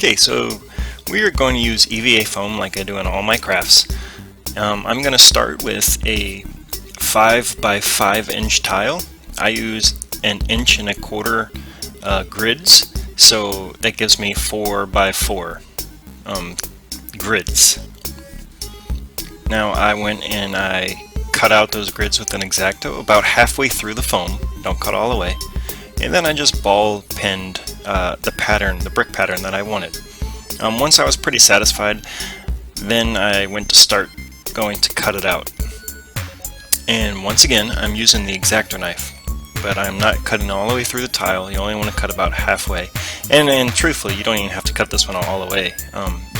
Okay, so we are going to use EVA foam like I do in all my crafts. I'm going to start with a 5 by 5 inch tile. I use 1 1/4 inch grids, so that gives me 4 by 4 grids. Now I went and I cut out those grids with an X-Acto about halfway through the foam, don't cut all the way, and then I just ball pinned the brick pattern that I wanted. Once I was pretty satisfied, then I went to start going to cut it out. And once again, I'm using the X-Acto knife, but I'm not cutting all the way through the tile. You only want to cut about halfway. And truthfully, you don't even have to cut this one all the way.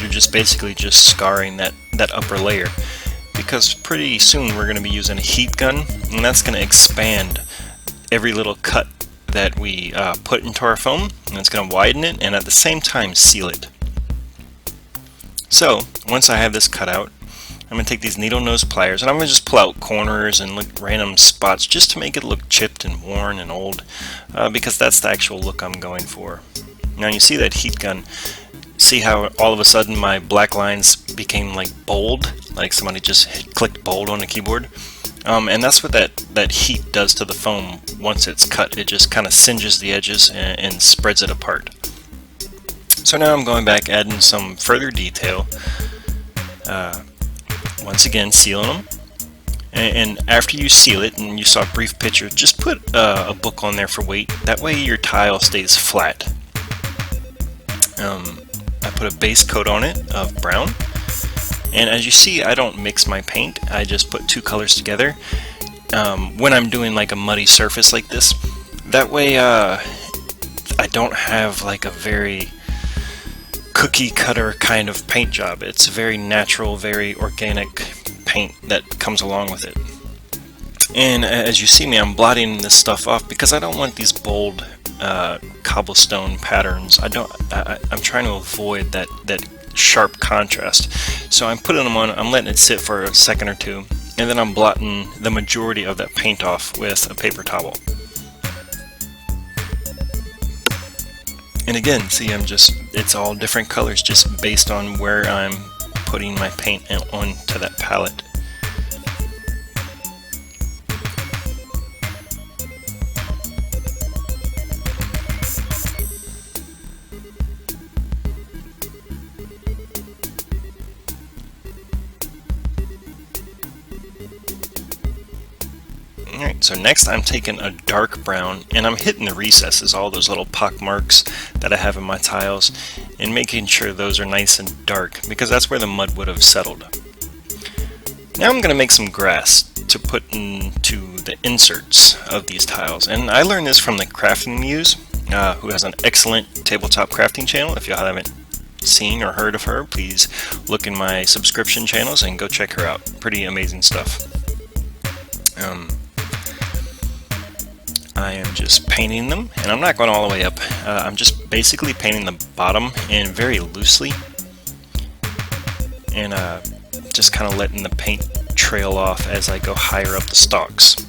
You're just basically just scarring that upper layer, because pretty soon we're going to be using a heat gun, and that's going to expand every little cut that we put into our foam, and it's going to widen it and at the same time seal it. So once I have this cut out, I'm going to take these needle nose pliers and I'm going to just pull out corners and random spots just to make it look chipped and worn and old, because that's the actual look I'm going for. Now you see that heat gun, see how all of a sudden my black lines became like bold, like somebody just clicked bold on the keyboard? And that's what that heat does to the foam once it's cut. It just kind of singes the edges and spreads it apart. So now I'm going back, adding some further detail, once again sealing them. And after you seal it, and you saw a brief picture, just put a book on there for weight. That way your tile stays flat. I put a base coat on it of brown. And as you see, I don't mix my paint, I just put two colors together when I'm doing like a muddy surface like this. That way I don't have like a very cookie cutter kind of paint job. It's a very natural, very organic paint that comes along with it. And as you see me, I'm blotting this stuff off because I don't want these bold cobblestone patterns. I'm trying to avoid that sharp contrast. So I'm putting them on, I'm letting it sit for a second or two, and then I'm blotting the majority of that paint off with a paper towel. And again, see, it's all different colors just based on where I'm putting my paint onto that palette. Alright, so next I'm taking a dark brown and I'm hitting the recesses, all those little pock marks that I have in my tiles, and making sure those are nice and dark, because that's where the mud would have settled. Now I'm going to make some grass to put into the inserts of these tiles, and I learned this from the Crafting Muse, who has an excellent tabletop crafting channel. If you haven't seen or heard of her, please look in my subscription channels and go check her out. Pretty amazing stuff. I am just painting them, and I'm not going all the way up. I'm just basically painting the bottom and very loosely, and just kind of letting the paint trail off as I go higher up the stalks.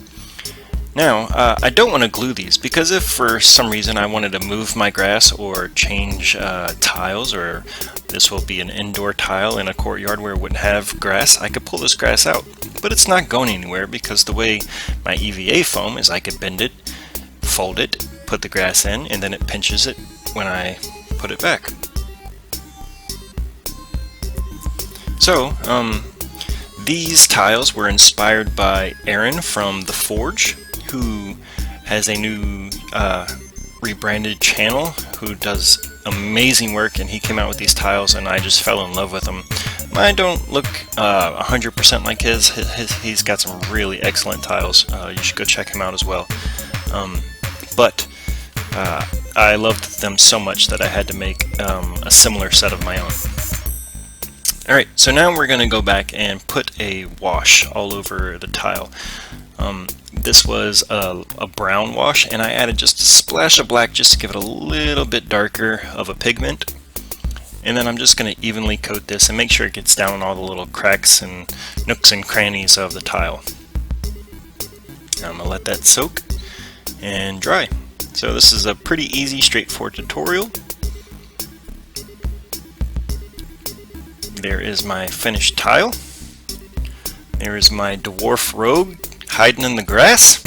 Now, I don't want to glue these, because if for some reason I wanted to move my grass or change tiles, or this will be an indoor tile in a courtyard where it wouldn't have grass, I could pull this grass out. But it's not going anywhere, because the way my EVA foam is, I could bend it, fold it, put the grass in, and then it pinches it when I put it back. So, these tiles were inspired by Aaron from The Forge, who has a new rebranded channel, who does amazing work, and he came out with these tiles and I just fell in love with them. Mine don't look 100% like his. He's got some really excellent tiles. You should go check him out as well. But I loved them so much that I had to make a similar set of my own. Alright, so now we're going to go back and put a wash all over the tile. This was a brown wash, and I added just a splash of black just to give it a little bit darker of a pigment. And then I'm just going to evenly coat this and make sure it gets down in all the little cracks and nooks and crannies of the tile. I'm going to let that soak and dry. So this is a pretty easy, straightforward tutorial. There is my finished tile. There is my dwarf rogue hiding in the grass.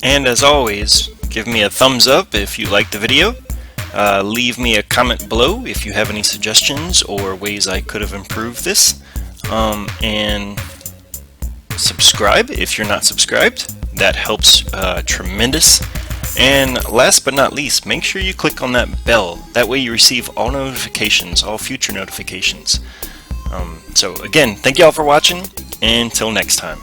And as always, give me a thumbs up if you liked the video. Leave me a comment below if you have any suggestions or ways I could have improved this. And subscribe if you're not subscribed. That helps tremendous. And last but not least, make sure you click on that bell. That way you receive all notifications, all future notifications. So again, thank you all for watching, and until next time.